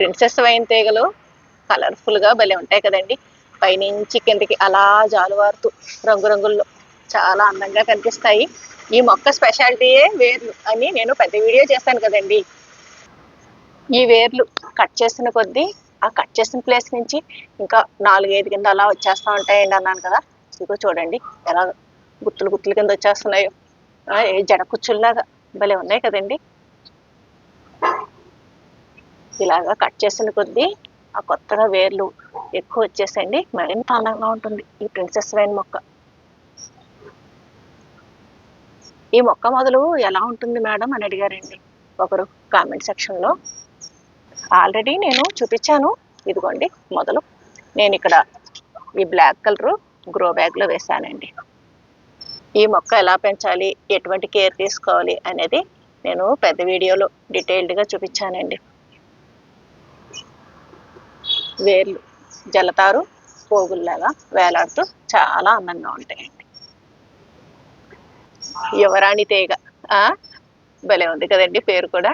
Princess wine తీగలు కలర్ఫుల్గా భలే ఉంటాయి కదండి. పైనుంచి కిందకి అలా జాలువారుతూ రంగురంగుల్లో చాలా అందంగా కనిపిస్తాయి. ఈ మొక్క స్పెషాలిటీయే వేర్లు అని నేను పెద్ద వీడియో చేశాను కదండి. ఈ వేర్లు కట్ చేసిన కొద్దీ ఆ కట్ చేసిన ప్లేస్ నుంచి ఇంకా 4-5 కింద అలా వచ్చేస్తూ ఉంటాయండి అన్నాను కదా. ఇదిగో చూడండి ఎలా గుత్తులు గుత్తులు కింద వచ్చేస్తున్నాయో. ఏ జడ కుచ్చుల్లాగా భలే ఉన్నాయి కదండి. ఇలాగా కట్ చేసిన కొద్దీ ఆ కొత్తగా వేర్లు ఎక్కువ వచ్చేసండి మరింత అందంగా ఉంటుంది ఈ ప్రిన్సెస్ వైన్ మొక్క. ఈ మొక్క మొదలు ఎలా ఉంటుంది మేడం అని అడిగారండి ఒకరు కామెంట్ సెక్షన్లో. ఆల్రెడీ నేను చూపించాను. ఇదిగోండి మొదలు నేను ఇక్కడ ఈ బ్లాక్ కలర్ గ్రో బ్యాగ్లో వేశానండి. ఈ మొక్క ఎలా పెంచాలి, ఎటువంటి కేర్ తీసుకోవాలి అనేది నేను పెద్ద వీడియోలో డీటెయిల్డ్గా చూపించానండి. వేర్లు జలతారు పోగుల్లాగా వేలాడుతూ చాలా అందంగా ఉంటాయండి. యువరాణి తీగ భలే ఉంది కదండి పేరు కూడా.